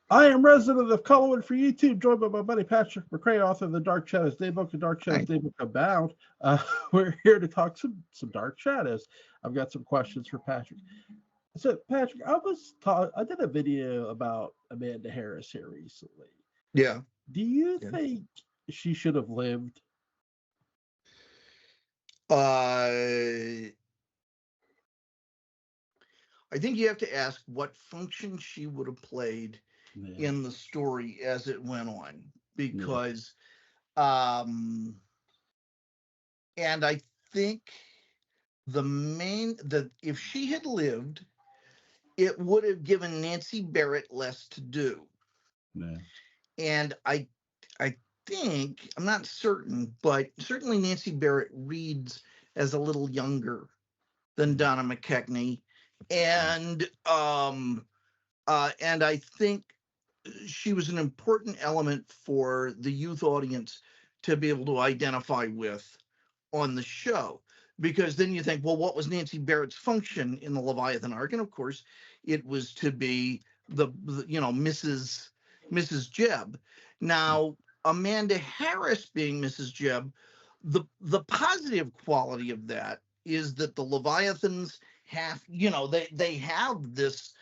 I am resident of Collinwood for YouTube, joined by my buddy Patrick McCray, author of the Dark Shadows Daybook and Dark Shadows Hi. Daybook Abound. We're here to talk some Dark Shadows. I've got some questions for Patrick. So, Patrick, I did a video about Amanda Harris here recently. Yeah. Do you Yeah. think she should have lived? I think you have to ask what function she would have played Yeah, in the story as it went on, yeah, because, and I think that if she had lived, it would have given Nancy Barrett less to do. yeah, And I think, I'm not certain, but certainly Nancy Barrett reads as a little younger than yeah, Donna McKechnie, and I think she was an important element for the youth audience to be able to identify with on the show. Because then you think, well, what was Nancy Barrett's function in the Leviathan arc? And of course, it was to be Mrs. Jebb. Now, Amanda Harris being Mrs. Jebb, the positive quality of that is that the Leviathans they have this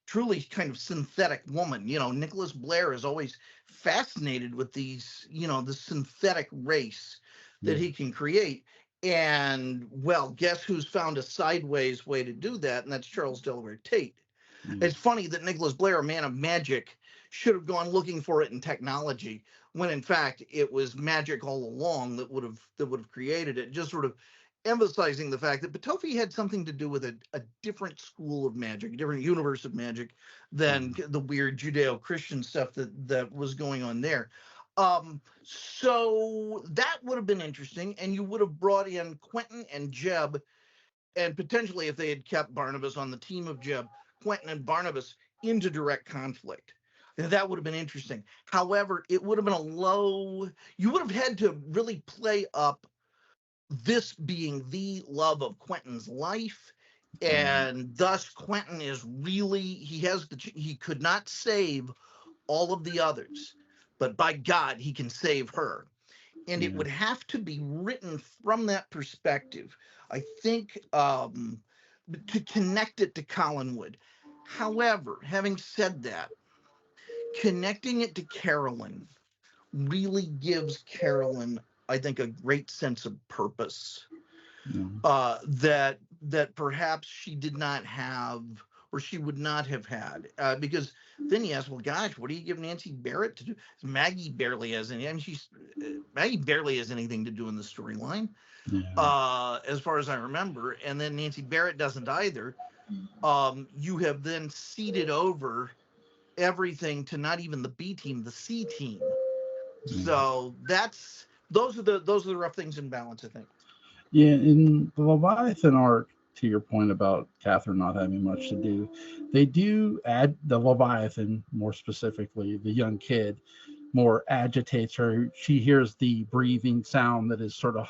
truly kind of synthetic woman. Nicholas Blair is always fascinated with the synthetic race that yeah, he can create. And well, guess who's found a sideways way to do that? And that's Charles Delaware Tate. yeah, It's funny that Nicholas Blair, a man of magic, should have gone looking for it in technology, when in fact it was magic all along that would have created it. Just sort of emphasizing the fact that Petofi had something to do with a different school of magic, a different universe of magic than the weird Judeo-Christian stuff that was going on there. So that would have been interesting, and you would have brought in Quentin and Jebb, and potentially, if they had kept Barnabas on the team of Jebb, Quentin and Barnabas into direct conflict. That would have been interesting. However, it would have been you would have had to really play up this being the love of Quentin's life. right, And thus, Quentin is really, he could not save all of the others, but by God, he can save her. And it yeah, would have to be written from that perspective, I think, to connect it to Collinwood. However, having said that, connecting it to Carolyn really gives Carolyn, I think, a great sense of purpose, yeah, that perhaps she did not have, or she would not have had, because then you ask, well, gosh, what do you give Nancy Barrett to do? Maggie barely has any. I mean, Maggie barely has anything to do in the storyline, yeah, as far as I remember, and then Nancy Barrett doesn't either. You have then seeded over everything to not even the B team, the C team. yeah. So those are the rough things in balance, I think. Yeah, in the Leviathan arc, to your point about Catherine not having much to do, they do add the Leviathan, more specifically, the young kid, more agitates her. She hears the breathing sound that is sort of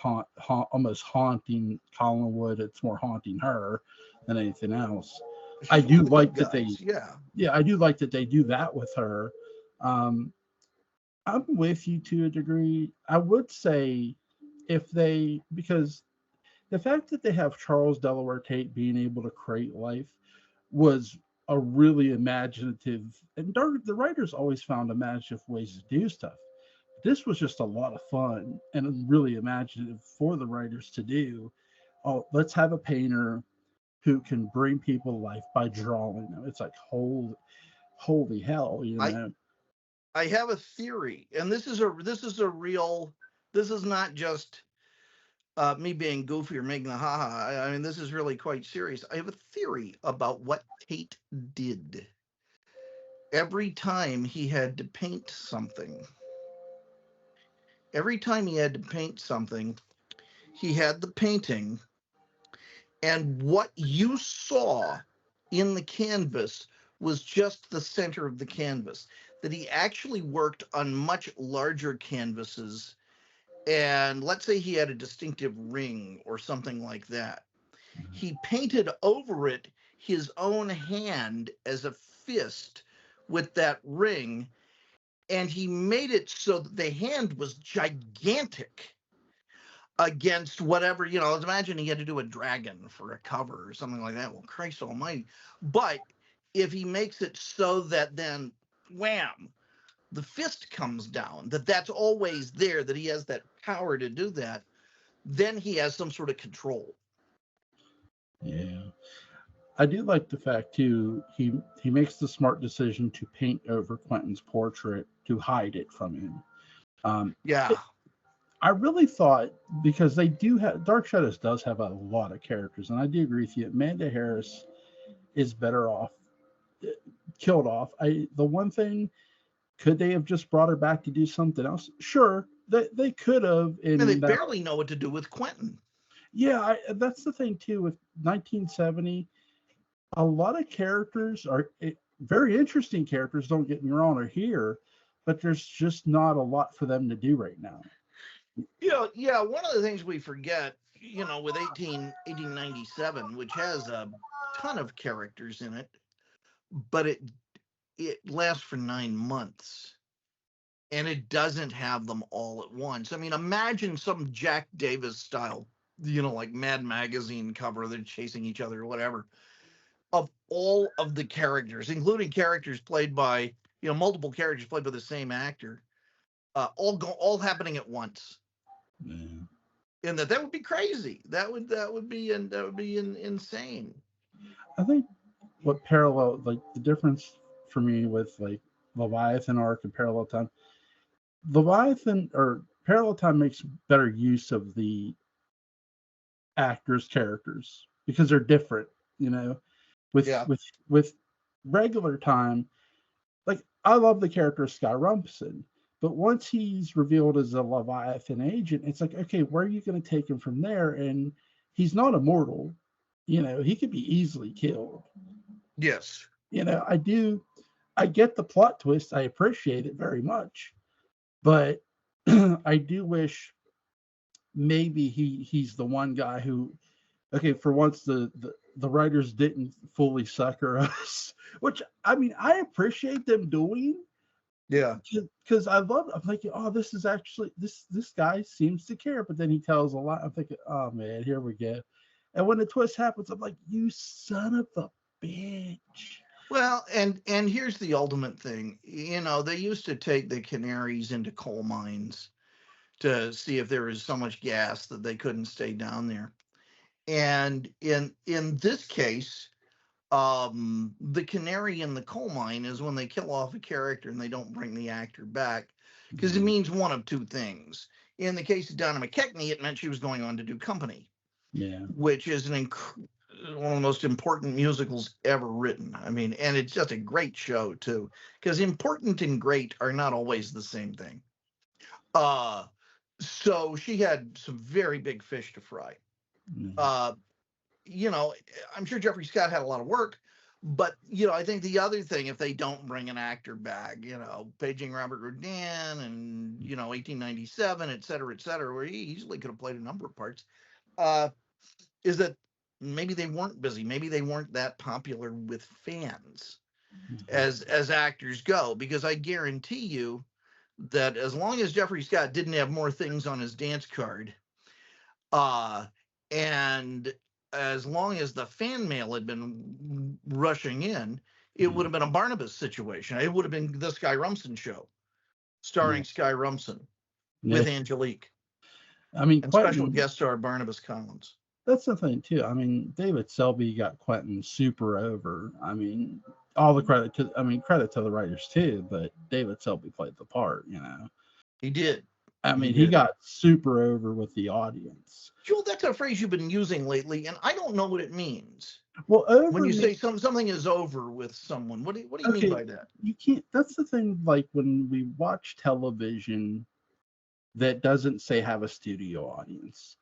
almost haunting Collinwood. It's more haunting her than anything else. I She's one do of the good like that they, guys, yeah. yeah, I do like that they do that with her. Um, I'm with you to a degree. I would say if they, because the fact that they have Charles Delaware Tate being able to create life was a really imaginative, and the writers always found imaginative ways to do stuff. This was just a lot of fun and really imaginative for the writers to do. Oh, let's have a painter who can bring people to life by drawing them. It's like holy hell, you I know. I have a theory, and this is not just me being goofy or making the haha. I mean, this is really quite serious. I have a theory about what Tate did every time he had to paint something. Every time he had to paint something, he had the painting, and what you saw in the canvas was just the center of the canvas. That he actually worked on much larger canvases, and let's say he had a distinctive ring or something like that. He painted over it his own hand as a fist with that ring, and he made it so that the hand was gigantic against whatever, imagine he had to do a dragon for a cover or something like that. Well, Christ almighty. But if he makes it so that then, wham, the fist comes down, that's always there, that he has that power to do that, then he has some sort of control. Yeah. I do like the fact too, he makes the smart decision to paint over Quentin's portrait to hide it from him. Yeah. I really thought, because they do have, Dark Shadows does have a lot of characters, and I do agree with you. Amanda Harris is better off killed off. The one thing, could they have just brought her back to do something else? Sure, they could have. And they barely know what to do with Quentin. Yeah, that's the thing too with 1970. A lot of characters are very interesting characters. Don't get me wrong, are here, but there's just not a lot for them to do right now. Yeah. One of the things we forget, with 1897, which has a ton of characters in it, but it lasts for 9 months, and it doesn't have them all at once. I mean, imagine some Jack Davis style, like Mad Magazine cover, they're chasing each other or whatever, of all of the characters, including characters played by, multiple characters played by the same actor, all happening at once. Yeah. And that would be crazy. That would be insane. I think what parallel, like the difference for me with like Leviathan arc and Parallel Time, Leviathan or Parallel Time makes better use of the actors' characters because they're different, with regular time. Like, I love the character of Sky Rumson, but once he's revealed as a Leviathan agent, it's like, okay, where are you going to take him from there? And he's not immortal. He could be easily killed. Yes. I get the plot twist. I appreciate it very much. But I do wish maybe he's the one guy who, okay, for once the writers didn't fully sucker us, which, I mean, I appreciate them doing. Yeah. Because I'm thinking, oh, this is actually, this guy seems to care, but then he tells a lot. I'm thinking, oh man, here we go. And when the twist happens, I'm like, you son of a bitch. Well, and here's the ultimate thing. They used to take the canaries into coal mines to see if there was so much gas that they couldn't stay down there. And in this case, the canary in the coal mine is when they kill off a character and they don't bring the actor back, because it means one of two things. In the case of Donna McKechnie, it meant she was going on to do Company, which is one of the most important musicals ever written. I mean, and it's just a great show too, because important and great are not always the same thing. So she had some very big fish to fry. I'm sure Jeffrey Scott had a lot of work, but I think the other thing, if they don't bring an actor back, paging Robert Rodin and 1897, et cetera, where he easily could have played a number of parts, is that maybe they weren't busy, maybe they weren't that popular with fans as actors go, because I guarantee you that as long as Jeffrey Scott didn't have more things on his dance card, and as long as the fan mail had been rushing in, it would have been a Barnabas situation. It would have been the Sky Rumson show, starring Sky Rumson with Angelique. I mean, and special guest star Barnabas Collins. That's the thing too. I mean, David Selby got Quentin super over. I mean, all the credit to the writers too, but David Selby played the part. He did. I mean, he got super over with the audience. Joel, that's a phrase you've been using lately, and I don't know what it means. Well, when you say something is over with someone, what do you mean by that? You can't. That's the thing. Like when we watch television, that doesn't say have a studio audience.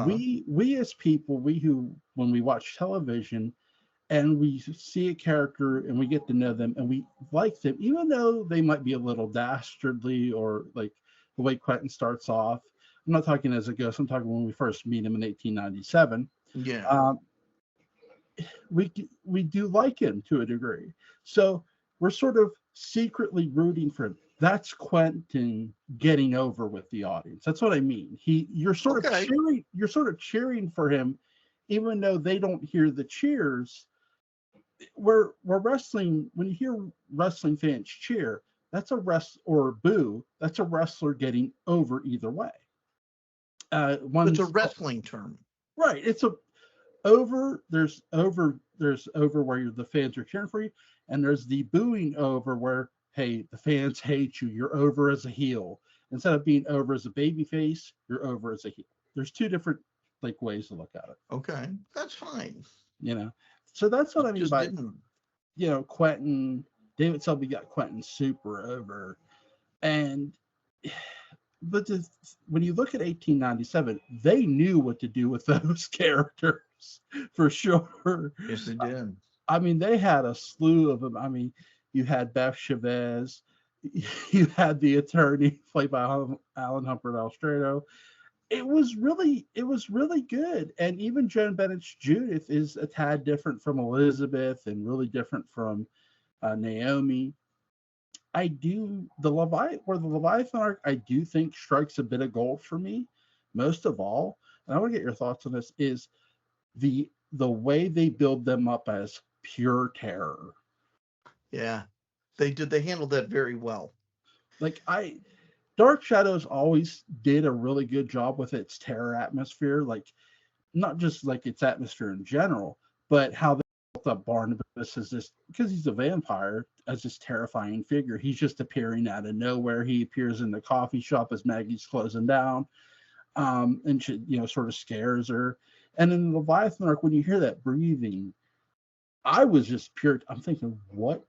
We as people, when we watch television, and we see a character and we get to know them and we like them, even though they might be a little dastardly or like the way Quentin starts off. I'm not talking as a ghost. I'm talking when we first meet him in 1897. Yeah. We do like him to a degree. So we're sort of secretly rooting for him. That's Quentin getting over with the audience. That's what I mean. You're sort of Okay. cheering. You're sort of cheering for him, even though they don't hear the cheers. We're wrestling. When you hear wrestling fans cheer, that's a or boo. That's a wrestler getting over either way. It's a One's wrestling term. right. It's a over. There's over where the fans are cheering for you, and there's the booing over where, hey, the fans hate you. You're over as a heel. Instead of being over as a baby face, you're over as a heel. There's two different like ways to look at it. Okay, that's fine. So that's what I mean Just by didn't. Quentin. David Selby got Quentin super over, and but when you look at 1897, they knew what to do with those characters for sure. Yes, they did. I mean, they had a slew of them. I mean, you had Beth Chavez, you had the attorney played by Alan Humphrey Alstrado. It was really good. And even Joan Bennett's Judith is a tad different from Elizabeth and really different from Naomi. The Leviathan arc, I do think strikes a bit of gold for me. Most of all, and I want to get your thoughts on this, is the way they build them up as pure terror. Yeah, they did. They handled that very well. Like Dark Shadows always did a really good job with its terror atmosphere, like not just like its atmosphere in general, but how they built up Barnabas as this, because he's a vampire, as this terrifying figure. He's just appearing out of nowhere. He appears in the coffee shop as Maggie's closing down, and she, sort of scares her. And in the Leviathan arc, when you hear that breathing, I was just pure. I'm thinking, what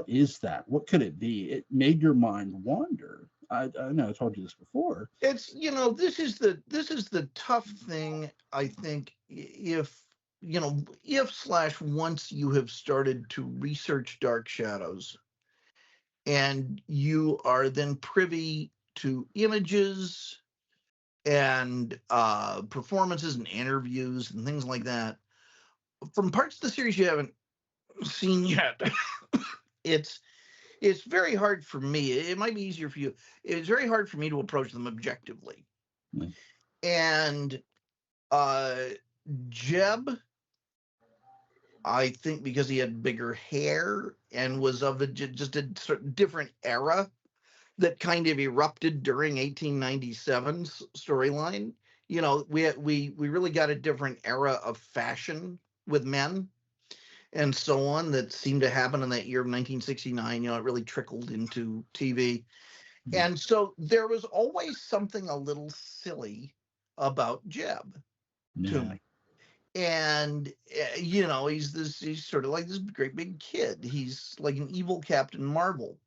is that? What could it be? It made your mind wander. I know I told you this before. It's this is the tough thing, I think, if once you have started to research Dark Shadows and you are then privy to images and performances and interviews and things like that from parts of the series you haven't seen yet. It's very hard for me. It might be easier for you. It's very hard for me to approach them objectively. Mm. And Jeb, I think because he had bigger hair and was of just a certain different era that kind of erupted during 1897's storyline. We really got a different era of fashion with men and so on that seemed to happen in that year of 1969. It really trickled into TV. And so there was always something a little silly about Jeb to me. And, he's sort of like this great big kid. He's like an evil Captain Marvel.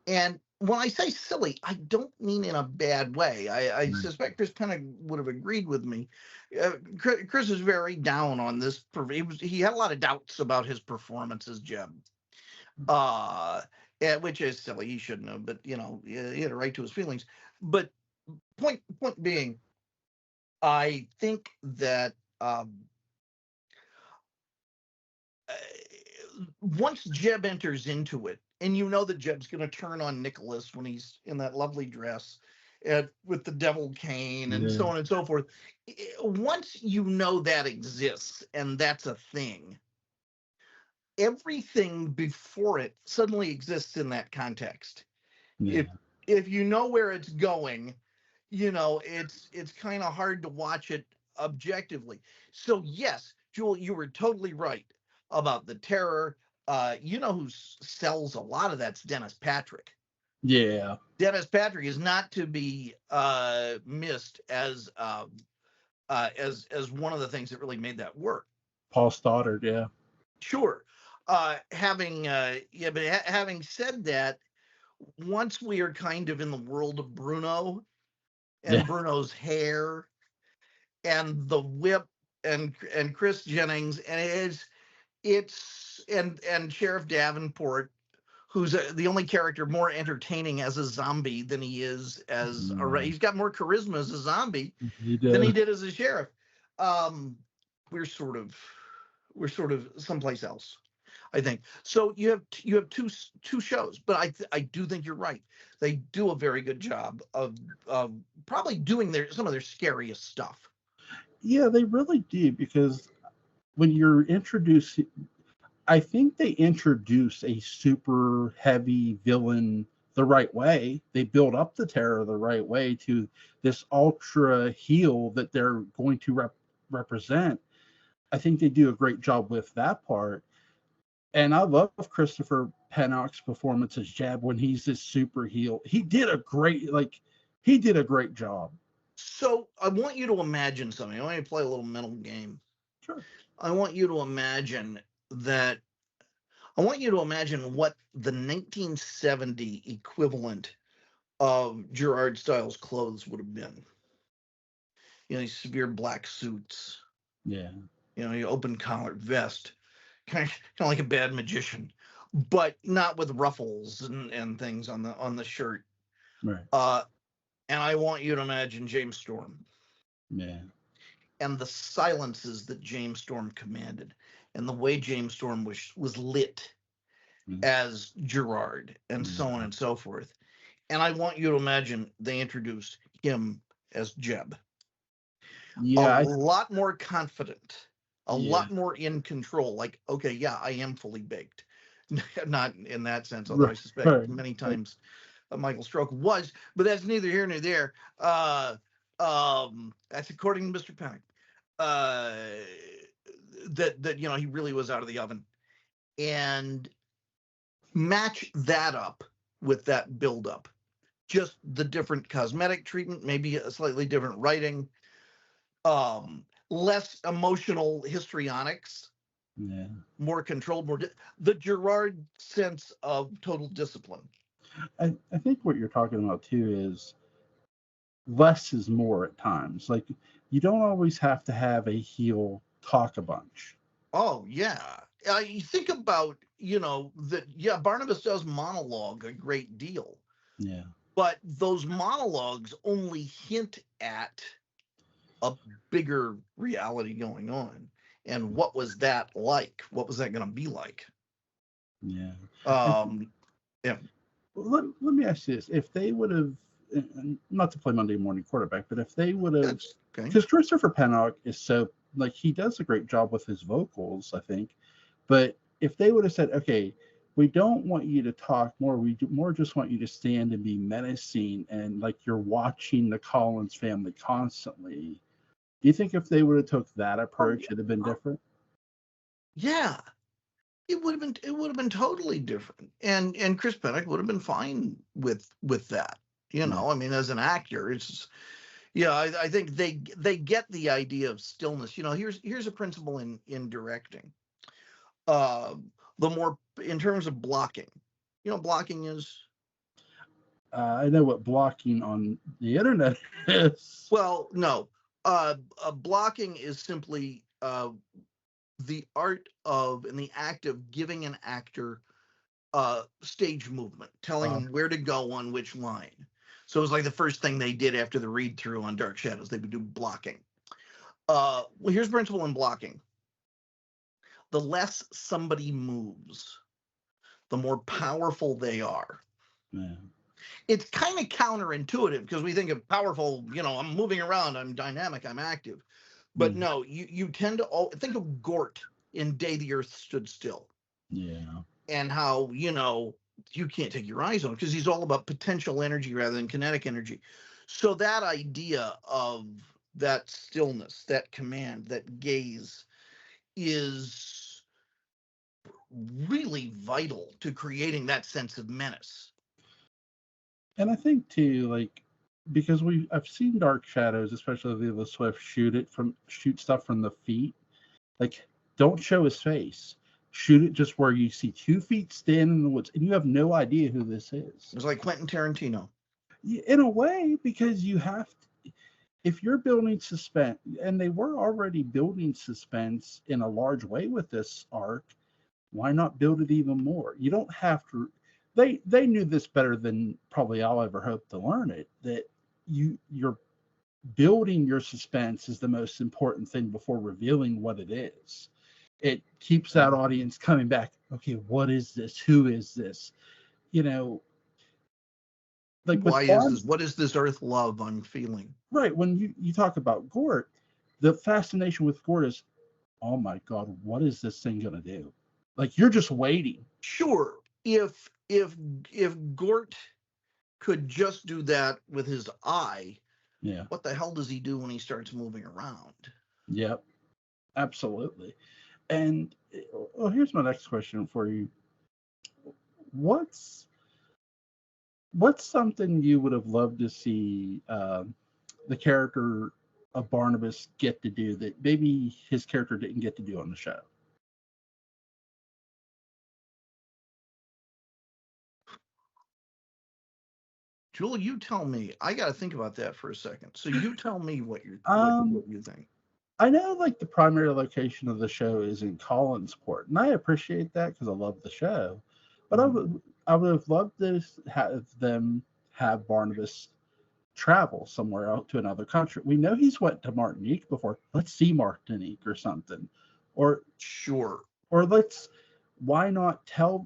And when I say silly, I don't mean in a bad way. I suspect Chris Penna would have agreed with me. Chris is very down on this. He had a lot of doubts about his performance as Jeb, which is silly. He shouldn't have, but he had a right to his feelings. But point being, I think that once Jeb enters into it, and that Jeb's going to turn on Nicholas when he's in that lovely dress with the devil cane and so on and so forth. Once that exists and that's a thing, everything before it suddenly exists in that context. Yeah. If you know where it's going, it's kind of hard to watch it objectively. So yes, Jewel, you were totally right about the terror. Who sells a lot of that's Dennis Patrick. Yeah. Dennis Patrick is not to be missed as one of the things that really made that work. Paul Stoddard, yeah. Sure. Having said that, once we are kind of in the world of Bruno and Bruno's hair and the whip and Chris Jennings, and it's Sheriff Davenport, who's the only character more entertaining as a zombie than he is as he's got more charisma as a zombie than he did as a sheriff. We're sort of someplace else. I think so. You have two shows, but I do think you're right. They do a very good job of probably doing some of their scariest stuff. Yeah, they really do, because when you're introducing, I think they introduce a super heavy villain the right way. They build up the terror the right way to this ultra heel that they're going to represent. I think they do a great job with that part. And I love Christopher Pennock's performance as Jeb when he's this super heel. He did a great job. So I want you to imagine something. I want you to play a little mental game. Sure. I want you to imagine that. I want you to imagine what the 1970 equivalent of Gerard Styles' clothes would have been. These severe black suits. Yeah. Your open collared vest, kind of like a bad magician, but not with ruffles and things on the shirt. Right. And I want you to imagine James Storm. Yeah. And the silences that James Storm commanded, and the way James Storm was lit as Gerard, and so on and so forth. And I want you to imagine they introduced him as Jeb. Yeah. A lot more confident, a lot more in control. Like, okay, yeah, I am fully baked. Not in that sense, although I suspect many times Michael Stroke was, but that's neither here nor there. That's according to Mr. Pennock. That he really was out of the oven, and match that up with that buildup. Just the different cosmetic treatment, maybe a slightly different writing, less emotional histrionics, more controlled, the Gerard sense of total discipline. I think what you're talking about too is less is more at times. Like, you don't always have to have a heel talk a bunch. Oh yeah, you think about that. Yeah, Barnabas does monologue a great deal. Yeah, but those monologues only hint at a bigger reality going on. And what was that like? What was that going to be like? Yeah. Yeah. Let me ask you this: if they would have, not to play Monday morning quarterback, but if they would have, because Christopher Pennock is so, like, he does a great job with his vocals, I think. But if they would have said, okay, we don't want you to talk more, we more just want you to stand and be menacing, and like you're watching the Collins family constantly, do you think if they would have took that approach, it'd have been different? Yeah, it would have been totally different, and Chris Pennock would have been fine with that. I mean, as an actor, it's I think they get the idea of stillness. Here's a principle in directing. The more in terms of blocking, blocking is. I know what blocking on the internet is. Well, no. Blocking is simply the art of and the act of giving an actor stage movement, telling them where to go on which line. So it was like the first thing they did after the read through on Dark Shadows. They would do blocking. Well, here's the principle in blocking. The less somebody moves, the more powerful they are. Yeah. It's kind of counterintuitive because we think of powerful, I'm moving around, I'm dynamic, I'm active. But no, you tend to think of Gort in Day the Earth Stood Still. Yeah. And how, you can't take your eyes on him because he's all about potential energy rather than kinetic energy. So that idea of that stillness, that command, that gaze is really vital to creating that sense of menace. And I think too, like, because I've seen Dark Shadows, especially Lila Swift, shoot stuff from the feet. Like, don't show his face. Shoot it just where you see 2 feet standing in the woods, and you have no idea who this is. It's like Quentin Tarantino. In a way, because you have to, if you're building suspense, and they were already building suspense in a large way with this arc, why not build it even more? You don't have to. They knew this better than probably I'll ever hope to learn it, that you're building your suspense is the most important thing before revealing what it is. it keeps that audience coming back. Okay, what is this? Who is this? You know, like with What is this earth love I'm feeling? right, when you talk about Gort, the fascination with Gort is, oh my God, what is this thing gonna do? Like you're just waiting. Sure, if Gort could just do that with his eye, Yeah. what the hell does he do when he starts moving around? Yep. Absolutely. And well, here's my next question for you. What's what's something you would have loved to see the character of Barnabas get to do that maybe his character didn't get to do on the show? Jewel, you tell me. I got to think about that for a second. So you tell me what Um, you think. I know like the primary location of the show is in Collinsport, and I appreciate that because I love the show. But I would have loved to have them have Barnabas travel somewhere out to another country. We know he's went to Martinique before. Let's see Martinique or something. Or Sure. or let's why not tell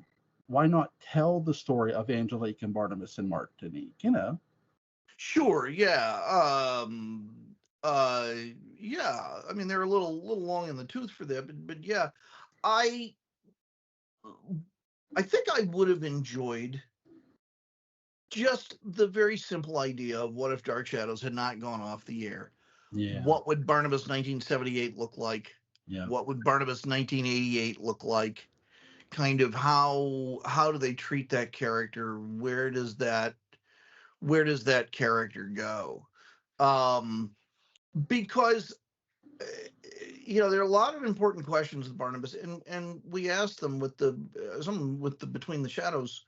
the story of Angelique and Barnabas in Martinique, you know? Sure, yeah. Uh yeah. I mean they're a little long in the tooth for that, but yeah. I I think I would have enjoyed just the very simple idea of what if Dark Shadows had not gone off the air? Yeah. What would Barnabas 1978 look like? Yeah. What would Barnabas 1988 look like? Kind of how do they treat that character? Where does that character go? Because there are a lot of important questions with Barnabas, and we asked them with the some with the Between the Shadows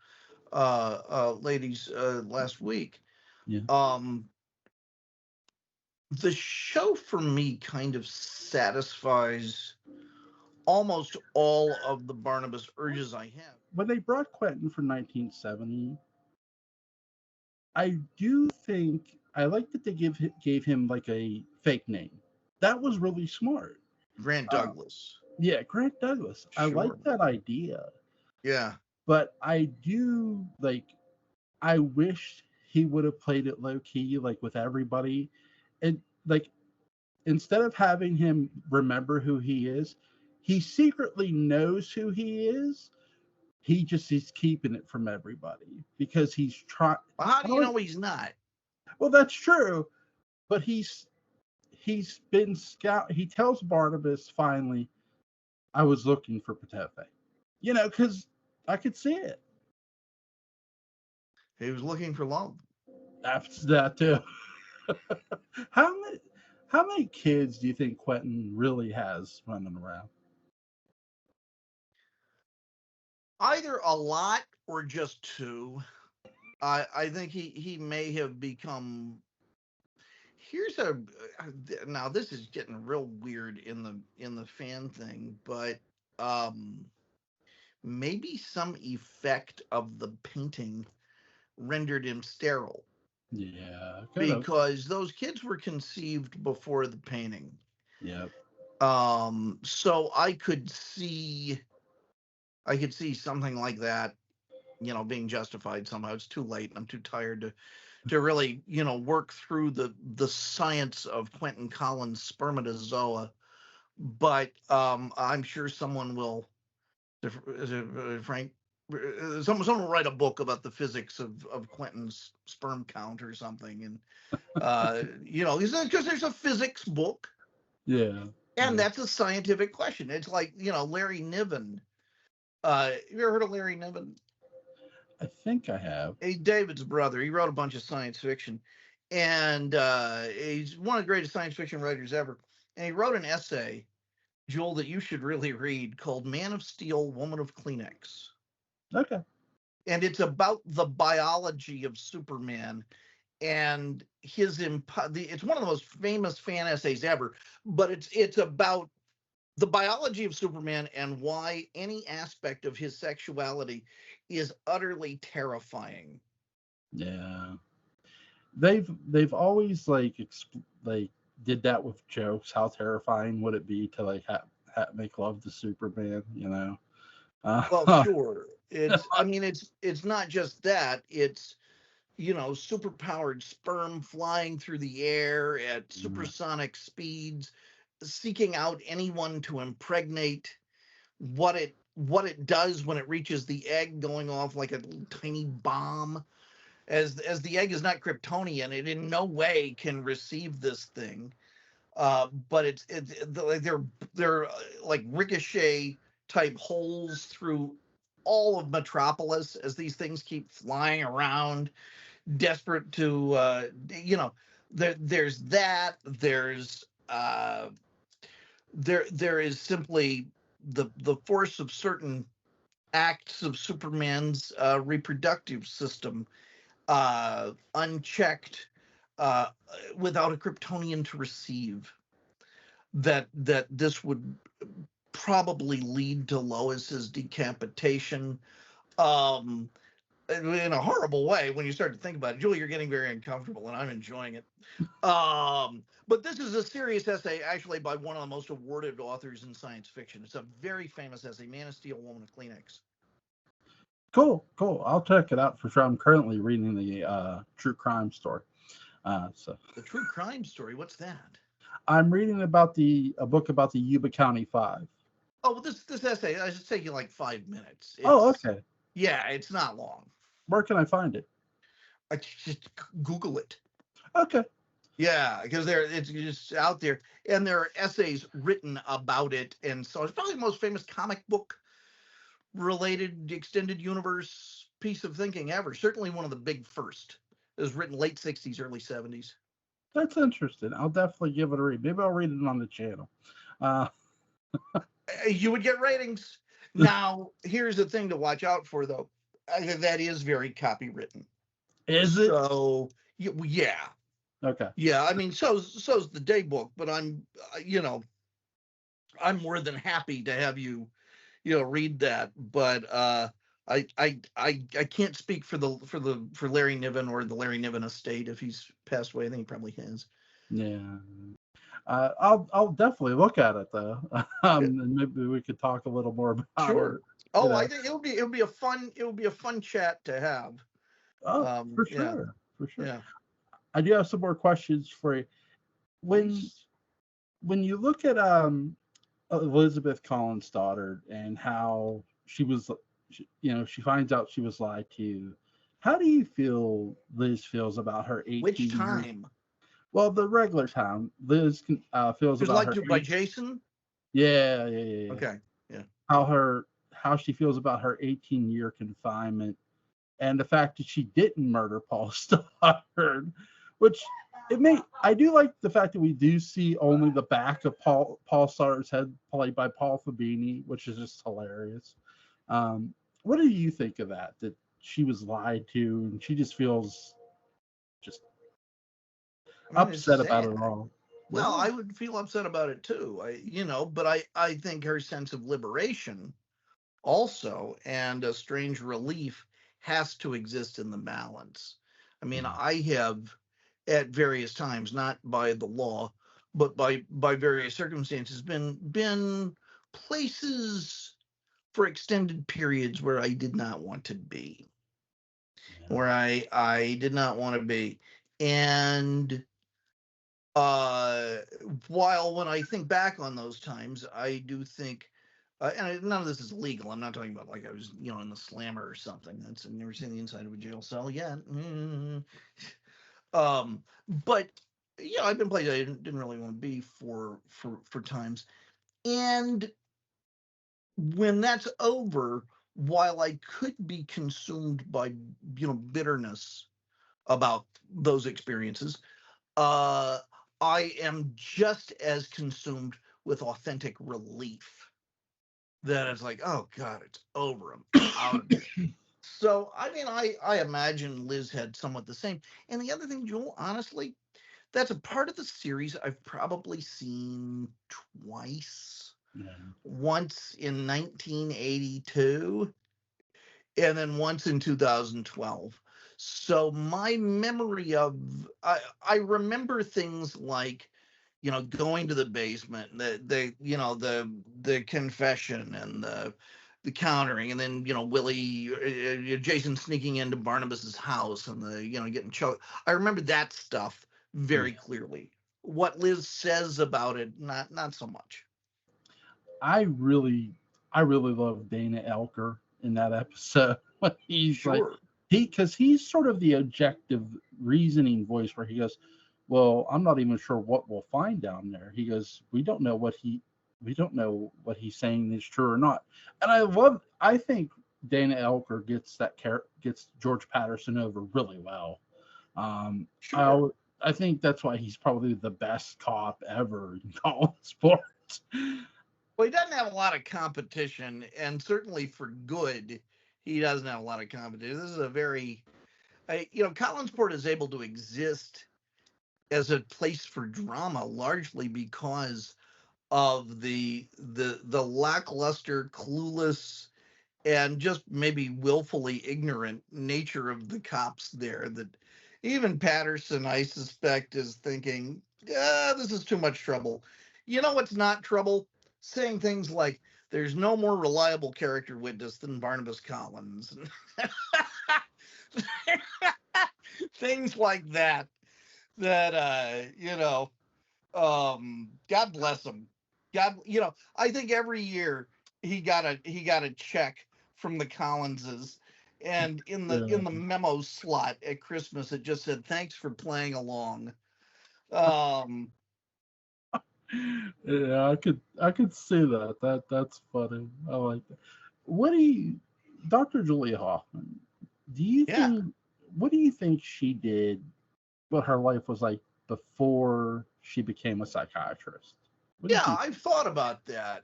ladies last week. Yeah. The show for me kind of satisfies almost all of the Barnabas urges I have. When they brought Quentin for 1970, I do think I like that they gave him like a fake name. That was really smart. Grant Uh, Douglas. yeah, Grant Douglas. I like Sure. that idea. Yeah. But I do like I wish he would have played it low key, like with everybody. And like instead of having him remember who he secretly knows who he is. He just is keeping it from everybody because he's trying. Well, how do you know he's not? Well, that's true, but he's been scout. He tells Barnabas finally, "I was looking for Patefe," because I could see it. He was looking for love. That's that too. how many how many kids do you think Quentin really has running around? Either a lot or just two. I think he may have become. Here's a now this is getting real weird in the fan thing, but maybe some effect of the painting rendered him sterile Yeah, could have. because those kids were conceived before the painting. Yep. So I could see something like that, being justified somehow. It's too late and I'm too tired to really, work through the science of Quentin Collins' spermatozoa. But I'm sure someone will, Frank, someone will write a book about the physics of Quentin's sperm count or something, and because there's a physics book, Yeah. and Yeah. that's a scientific question. It's like Larry Niven. You ever heard of Larry Niven? I think I have. He's David's brother. He wrote a bunch of science fiction, and he's one of the greatest science fiction writers ever. And he wrote an essay, Joel, that you should really read called "Man of Steel, Woman of Kleenex." Okay. And it's about the biology of Superman and it's one of the most famous fan essays ever, but it's about the biology of Superman and why any aspect of his sexuality is utterly terrifying. Yeah. They've always like did that with jokes. How terrifying would it be to like make love to Superman, you know. Well, sure. I mean, it's not just that. It's, superpowered sperm flying through the air at supersonic speeds, seeking out anyone to impregnate. What it does when it reaches the egg, going off like a little tiny bomb. As the egg is not Kryptonian, it in no way can receive this thing. But they're like ricochet type holes through all of Metropolis as these things keep flying around, desperate to there's that. There is simply the force of certain acts of Superman's reproductive system, unchecked, uh, without a Kryptonian to receive, that this would probably lead to Lois's decapitation, um, in a horrible way when you start to think about it. Julie, you're getting very uncomfortable, and I'm enjoying it. But this is a serious essay, actually, by one of the most awarded authors in science fiction. It's a very famous essay, Man of Steel, Woman of Kleenex. Cool. I'll check it out for sure. I'm currently reading the true crime story. So the true crime story. What's that? I'm reading about a book about the Yuba County Five. Oh, well, this essay, I should take you like 5 minutes. Okay. Yeah, it's not long. Where can I find it? I just Google it. Okay. Yeah, because it's just out there, and there are essays written about it, and so it's probably the most famous comic book related extended universe piece of thinking ever. Certainly one of the big first. It was written late 60s, early 70s. That's interesting. I'll definitely give it a read. Maybe I'll read it on the channel. You would get ratings. Now, here's the thing to watch out for, though. That is very copywritten. Is it? So, yeah. Okay. Yeah, I mean, so's the day book, but I'm more than happy to have you read that. But I can't speak for Larry Niven or the Larry Niven estate if he's passed away. I think he probably has. Yeah. I'll definitely look at it though. And maybe we could talk a little more about Sure. it. Oh, I think it'll be a fun chat to have. Oh, for sure. Yeah. I do have some more questions for you. When you look at Elizabeth Collins' daughter and how she finds out she was lied to, how do you feel Liz feels about her 18 Which time? Years? Well, the regular time. Liz feels about lied to by Jason? Yeah. Okay. Yeah. How she feels about her 18-year confinement, and the fact that she didn't murder Paul Stoddard, which I do like the fact that we do see only the back of Paul Stoddard's head, played by Paul Fabini, which is just hilarious. What do you think of that she was lied to and she just feels just upset about it all? Well, I would feel upset about it too. But I think her sense of liberation also, and a strange relief, has to exist in the balance. I mean, I have at various times, not by the law, but by various circumstances, been places for extended periods where I did not want to be. Where I did not want to be. And while when I think back on those times, I do think, and none of this is legal. I'm not talking about like I was, in the slammer or something. I've never seen the inside of a jail cell yet. But I've been places I didn't really want to be for times. And when that's over, while I could be consumed by bitterness about those experiences, I am just as consumed with authentic relief. That it's like, oh God, it's over. I'm out of it. So, I mean, I imagine Liz had somewhat the same. And the other thing, Joel, honestly, that's a part of the series I've probably seen twice. Yeah. Once in 1982, and then once in 2012. So my memory of, I remember things like going to the basement, the confession and the countering, and then Willie, Jason sneaking into Barnabas's house, and the getting choked. I remember that stuff very Yeah. clearly. What Liz says about it, not so much. I really, I really love Dana Elker in that episode. He's like, Sure. because he's sort of the objective reasoning voice where he goes, well, I'm not even sure what we'll find down there. He goes, we don't know what he's saying is true or not. And I think Dana Elker gets George Patterson over really well. Um, Sure. I I think that's why he's probably the best cop ever in college sports. Well, he doesn't have a lot of competition, and certainly for good, he doesn't have a lot of competition. This is a very, Collinsport is able to exist as a place for drama largely because of the lackluster, clueless, and just maybe willfully ignorant nature of the cops there. That even Patterson, I suspect, is thinking, this is too much trouble. You know what's not trouble? Saying things like, there's no more reliable character witness than Barnabas Collins. Things like that, that, God bless him. I think every year he got a check from the Collinses, and in the memo slot at Christmas it just said, thanks for playing along. Um, Yeah, I could see that. That's funny. I like that. What do you, Dr. Julia Hoffman? Do you yeah, think what do you think she did? What her life was like before she became a psychiatrist? What do you yeah, think? I've thought about that.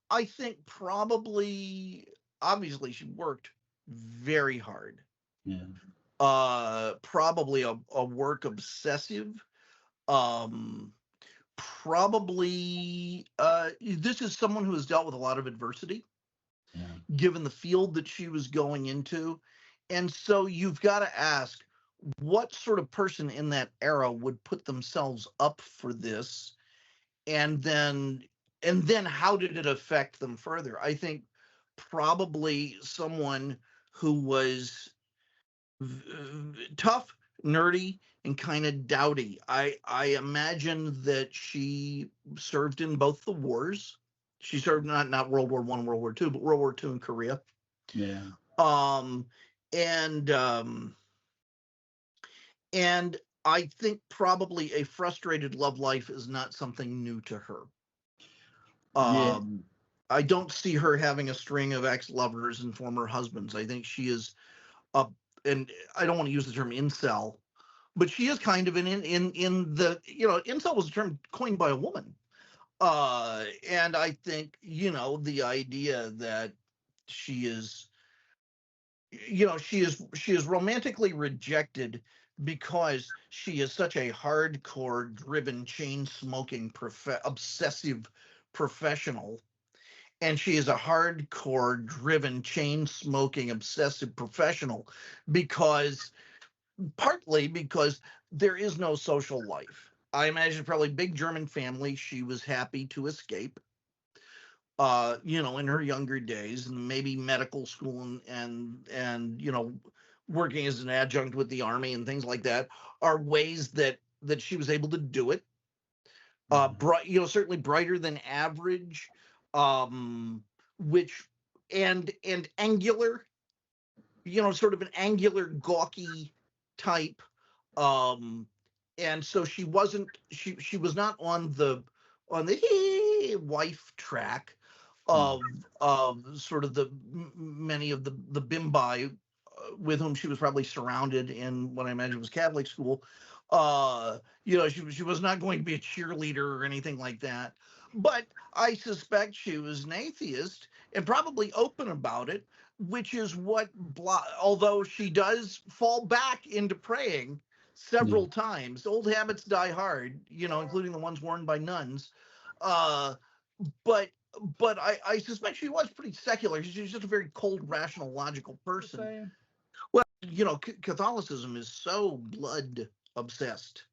I think probably, obviously, she worked very hard. Yeah, Probably a work obsessive. Um, Probably, this is someone who has dealt with a lot of adversity yeah, given the field that she was going into. And so you've got to ask, what sort of person in that era would put themselves up for this, and then how did it affect them further? I think probably someone who was tough, nerdy, and kind of dowdy. I imagine that she served in both the wars. She served not World War I, World War II, but World War II in Korea. yeah, Um, and and I think probably a frustrated love life is not something new to her. yeah, Um, I don't see her having a string of ex-lovers and former husbands. I think she is a, and I don't want to use the term incel, but she is kind of in the, incel was a term coined by a woman. And I think, the idea that she is, she is romantically rejected because she is such a hardcore driven chain smoking obsessive professional, and she is a hardcore driven chain smoking obsessive professional because, partly because there is no social life. I imagine probably big German family. She was happy to escape, in her younger days, and maybe medical school, and working as an adjunct with the army and things like that are ways that she was able to do it. yeah, Certainly brighter than average, um, which and angular, sort of an angular, gawky type. Um, and so she was not on the wife track yeah, of sort of the many of the bimbi with whom she was probably surrounded in what I imagine was Catholic school. She was not going to be a cheerleader or anything like that. But I suspect she was an atheist and probably open about it, which is although she does fall back into praying yeah. several times. Old habits die hard, including the ones worn by nuns. Uh, but I suspect she was pretty secular. She's just a very cold, rational, logical The person. same. Well, Catholicism is so blood obsessed.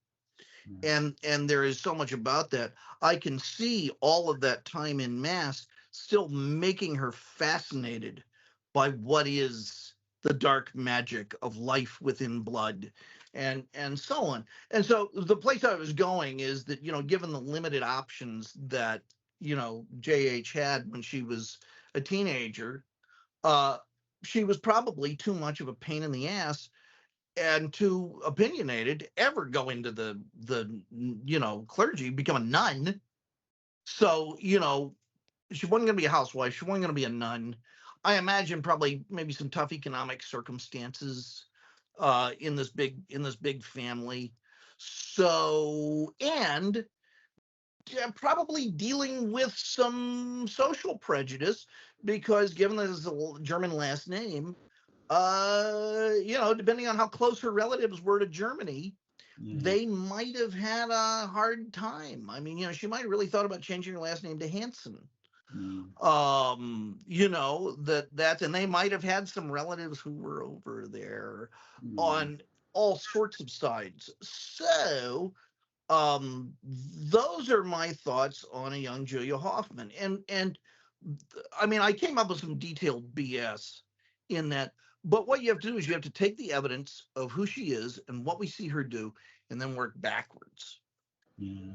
And there is so much about that. I can see all of that time in mass still making her fascinated by what is the dark magic of life within blood, and so on. And so the place I was going is that, given the limited options that, JH had when she was a teenager, uh she was probably too much of a pain in the ass and too opinionated to ever go into the clergy, become a nun. So, she wasn't going to be a housewife. She wasn't going to be a nun. I imagine probably maybe some tough economic circumstances in this big family. So, and probably dealing with some social prejudice, because given that it's a German last name, depending on how close her relatives were to Germany, they might have had a hard time. I mean, she might have really thought about changing her last name to Hansen. And they might have had some relatives who were over there on all sorts of sides. So, those are my thoughts on a young Julia Hoffman. And I mean, I came up with some detailed BS in that, but what you have to do is you have to take the evidence of who she is and what we see her do, and then work backwards. Yeah.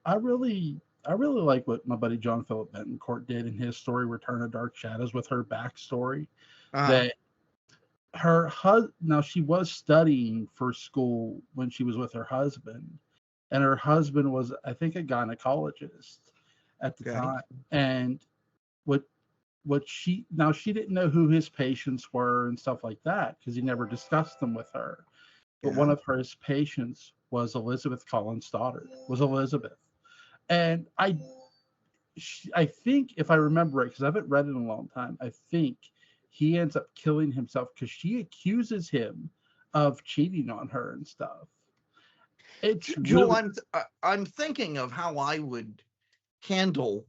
I really like what my buddy John Philip Betancourt did in his story Return of Dark Shadows, with her backstory. That her husband, now she was studying for school when she was with her husband, and her husband was, I think, a gynecologist at the time. And what she didn't know who his patients were and stuff like that, because he never discussed them with her. But one of his patients was Elizabeth Collins' daughter, was Elizabeth. And I think, if I remember right, because I haven't read it in a long time, I think he ends up killing himself because she accuses him of cheating on her and stuff. It's Joel, I'm thinking of how I would handle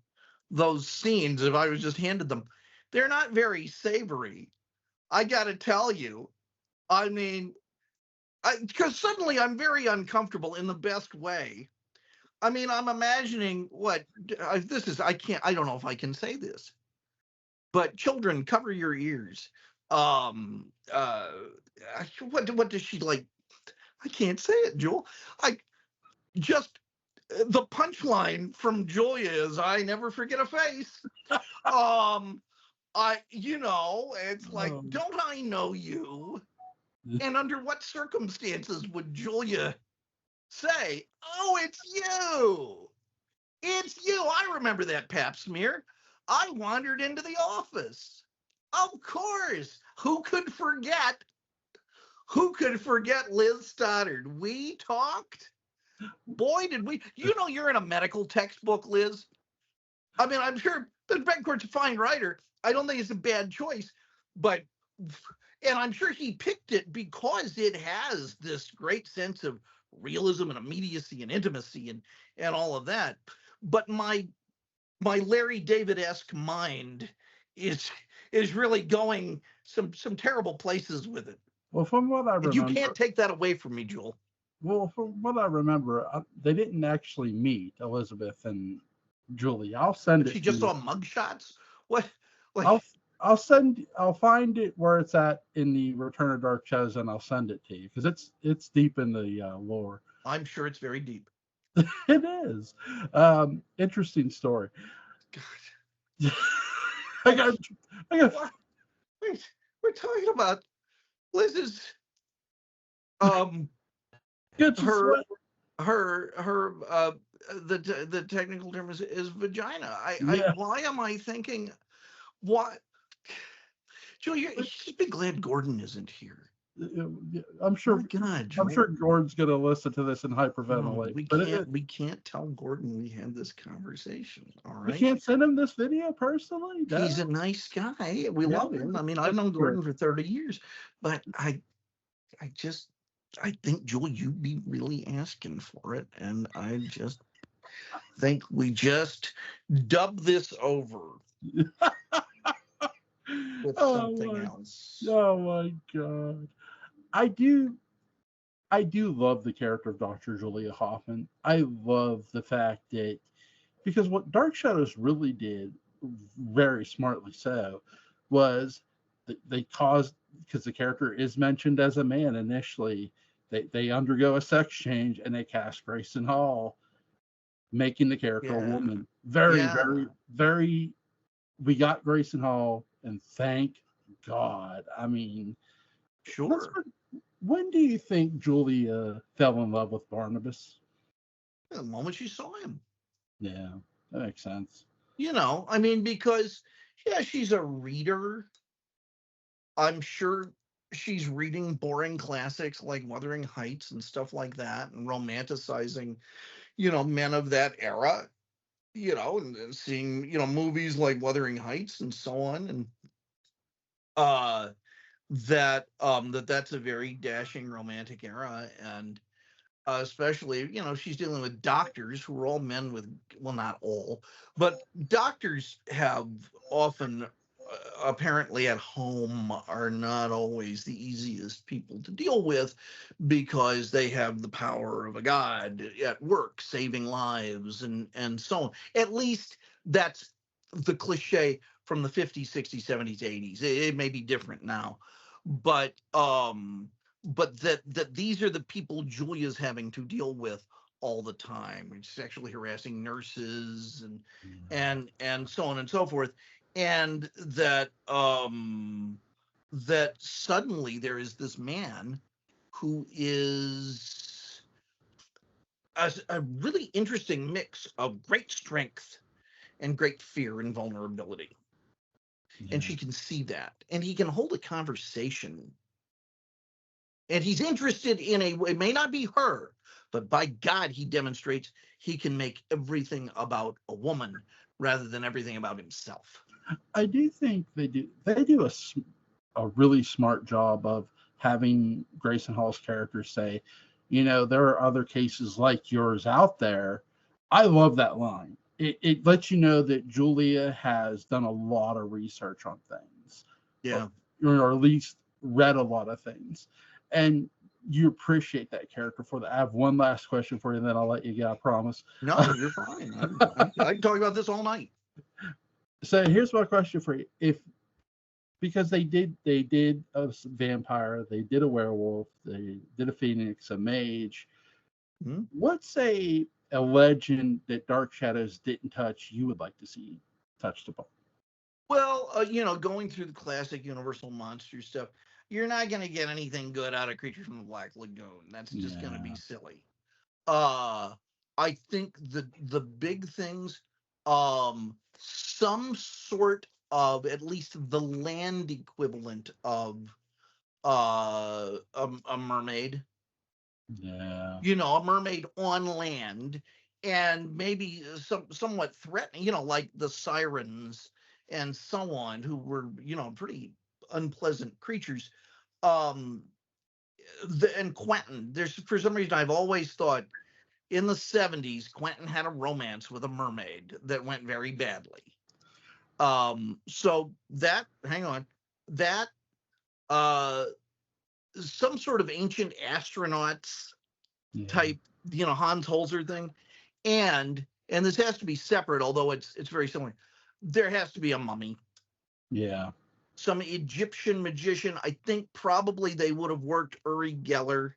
those scenes if I was just handed them. They're not very savory, I gotta tell you. I mean, because suddenly I'm very uncomfortable in the best way. I mean, I'm imagining what this is. I don't know if I can say this, but children, cover your ears. What does she like? I can't say it, Joel. I just the punchline from Julia is, "I never forget a face." It's like, don't I know you? And under what circumstances would Julia say, "Oh, it's you. It's you. I remember that pap smear. I wandered into the office." Of course. Who could forget? Who could forget Liz Stoddard? We talked. Boy, did we. You're in a medical textbook, Liz. I mean, I'm sure Betancourt's a fine writer. I don't think it's a bad choice. And I'm sure he picked it because it has this great sense of realism and immediacy and intimacy and all of that. But my Larry David-esque mind is really going some terrible places with it. Well, from what I remember, and you can't take that away from me, Joel. Well, from what I remember, they didn't actually meet, Elizabeth and Julie. I'll send it. She just saw mugshots. What? I'll find it where it's at in the Return of Dark Shadows, and I'll send it to you, because it's deep in the lore. I'm sure it's very deep. It is. Interesting story. God. Wait, we're talking about Liz's the technical term is vagina. Why am I thinking what? Joe, you should be glad Gordon isn't here. I'm sure. Oh, God, I'm sure Gordon's going to listen to this and hyperventilate. We can't tell Gordon we had this conversation. All right. We can't send him this video personally. He's a nice guy. We love him. I mean, I've known Gordon for 30 years, but I think, Joel, you'd be really asking for it, and I just think we just dub this over with something else. Oh my God. I do I do love the character of Dr. Julia Hoffman. I love the fact that because what Dark Shadows really did, very smartly so, was they caused, because the character is mentioned as a man initially, they undergo a sex change and they cast Grayson Hall, making the character a Yeah. woman. Very, Yeah. very, very. We got Grayson Hall, and thank God. I mean, Sure. when do you think Julia fell in love with Barnabas? The moment she saw him. Yeah, that makes sense. I mean, because, yeah, she's a reader. I'm sure she's reading boring classics like Wuthering Heights and stuff like that, and romanticizing, men of that era, and seeing, movies like Wuthering Heights and so on. And uh that's a very dashing romantic era. And especially, she's dealing with doctors who are all men with, well, not all, but doctors have often, apparently at home, are not always the easiest people to deal with, because they have the power of a god at work saving lives and so on. At least that's the cliche from the 50s, 60s, 70s, 80s. It may be different now, but that these are the people Julia's having to deal with all the time, sexually harassing nurses and so on and so forth. And that suddenly there is this man who is a really interesting mix of great strength and great fear and vulnerability. And Yeah. she can see that, and he can hold a conversation, and he's interested in it may not be her, but by God, he demonstrates he can make everything about a woman rather than everything about himself. I do think they do a really smart job of having Grayson Hall's character say, there are other cases like yours out there. I love that line. It lets you know that Julia has done a lot of research on things, or, Yeah. or at least read a lot of things. And you appreciate that character for that. I have one last question for you, and then I'll let you go, I promise. No, you're fine. I can talk about this all night. So here's my question for you. If because they did a vampire, they did a werewolf, they did a phoenix, a mage. Hmm? What's a legend that Dark Shadows didn't touch you would like to see touched upon? Well, going through the classic Universal monster stuff, you're not going to get anything good out of Creature from the Black Lagoon. That's just going to be Yeah, silly. Uh, I think the big things, some sort of, at least the land equivalent of a mermaid, yeah, a mermaid on land, and maybe somewhat threatening, like the sirens and so on, who were, pretty unpleasant creatures. Um, and Quentin, there's, for some reason, I've always thought in the 70s, Quentin had a romance with a mermaid that went very badly. So that, hang on, that, uh, some sort of ancient astronauts yeah, type, Hans Holzer thing. And this has to be separate, although it's very similar. There has to be a mummy, yeah, some Egyptian magician. I think probably they would have worked Uri Geller,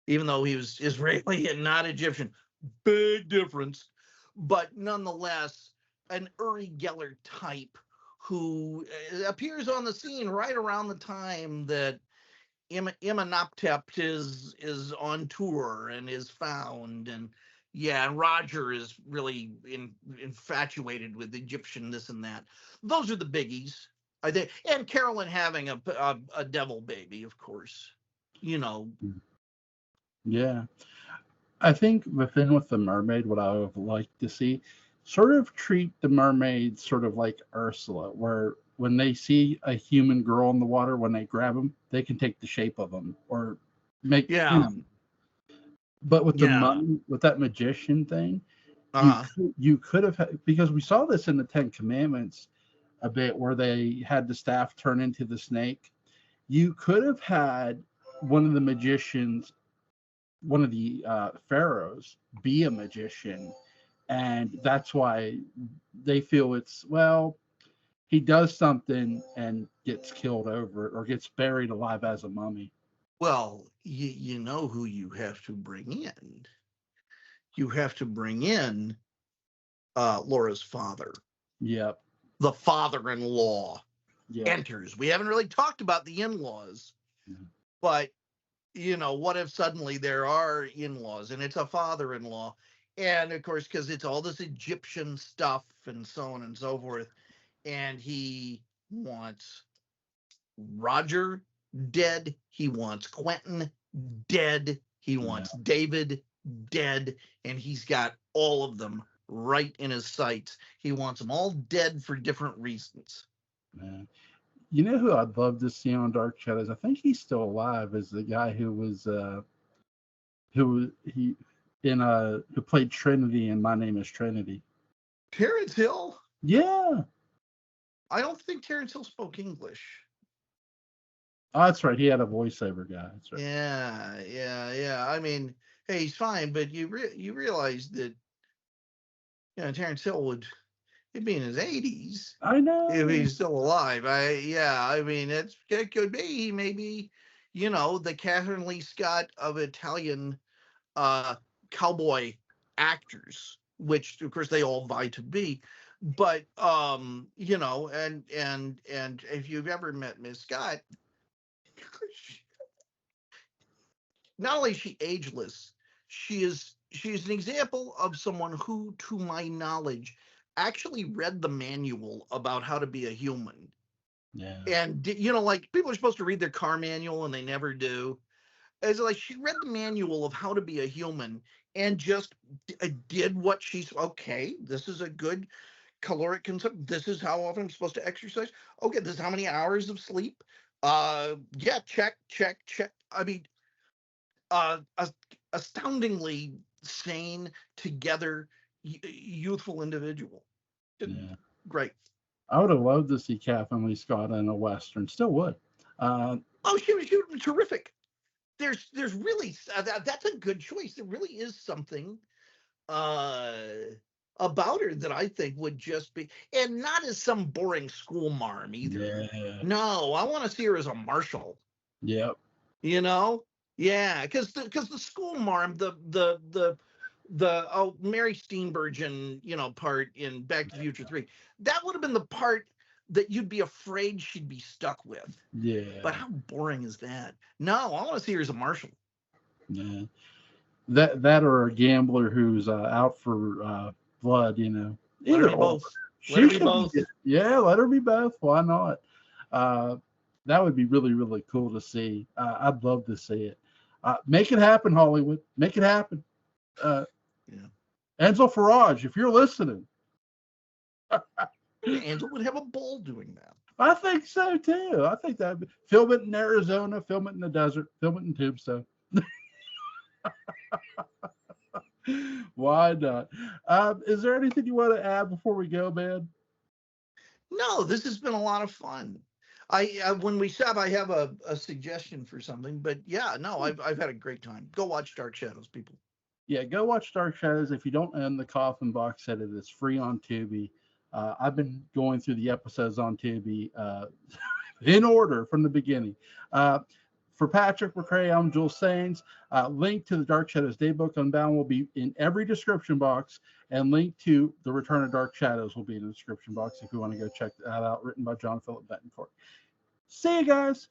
even though he was Israeli and not Egyptian. Big difference. But nonetheless, an Uri Geller type who appears on the scene right around the time that Imhotep is on tour and is found. And yeah, and Roger is really infatuated with Egyptian this and that. Those are the biggies, I think. And Carolyn having a devil baby, of course. You know, yeah. I think the thing with the mermaid, what I would like to see, sort of treat the mermaid sort of like Ursula, where when they see a human girl in the water, when they grab them, they can take the shape of them or make, yeah, But with the yeah, mummy, with that magician thing, uh-huh. you could have because we saw this in the Ten Commandments a bit, where they had the staff turn into the snake. You could have had one of the magicians one of the pharaohs be a magician, and that's why they feel it's, well, he does something and gets killed over it or gets buried alive as a mummy. Well, you know who you have to bring in. You have to bring in Laura's father. Yep. The father-in-law Yep. enters. We haven't really talked about the in-laws, but what if suddenly there are in-laws and it's a father-in-law? And of course, because it's all this Egyptian stuff and so on and so forth, and he wants Roger dead, he wants Quentin dead, he wants David dead, and he's got all of them right in his sights. He wants them all dead for different reasons. Man. You know who I'd love to see on Dark Shadows? I think he's still alive. Is the guy who was who played Trinity in My Name is Trinity. Terrence Hill? Yeah. I don't think Terrence Hill spoke English. Oh, that's right. He had a voiceover guy. That's right. Yeah. I mean, hey, he's fine, but you realize that Terrence Hill he'd be in his 80s. I know. If he's still alive. I mean, it could be maybe, the Catherine Lee Scott of Italian cowboy actors, which of course they all vie to be. But and if you've ever met Miss Scott, not only is she ageless, she's an example of someone who, to my knowledge, actually read the manual about how to be a human. Yeah. And like people are supposed to read their car manual and they never do. It's like she read the manual of how to be a human and just did what she's okay. This is a good caloric consumption. This is how often I'm supposed to exercise. Okay, this is how many hours of sleep. Yeah, check. I mean, astoundingly sane, together, youthful individual. Yeah. Great. I would have loved to see Catherine Lee Scott in a Western. Still would. She would be terrific. There's really that's a good choice. There really is something about her that I think would just be, and not as some boring school marm either. Yeah. No, I want to see her as a marshal. Yep. Yeah, because the school marm, the Mary Steenburgen, part in Back to the Future 3, that would have been the part that you'd be afraid she'd be stuck with. Yeah. But how boring is that? No, I want to see her as a marshal. Yeah. That or a gambler who's out for blood, Let her be both. Let her be both. Yeah, let her be both. Why not? That would be really, really cool to see. I'd love to see it. Make it happen, Hollywood. Make it happen. Yeah. Ansel Farage, if you're listening. Angel would have a ball doing that. I think so too. I think that film it in Arizona, film it in the desert, film it in Tombstone. Why not? Is there anything you want to add before we go, man? No, this has been a lot of fun. When we stop, I have a suggestion for something, but yeah, no, I've had a great time. Go watch Dark Shadows, people. Yeah, go watch Dark Shadows. If you don't own the Coffin box set, it is free on Tubi. I've been going through the episodes on Tubi in order from the beginning. For Patrick McCray, I'm Jules Sains. Link to the Dark Shadows Daybook Unbound will be in every description box, and link to The Return of Dark Shadows will be in the description box if you want to go check that out, written by John Philip Betancourt. See you guys.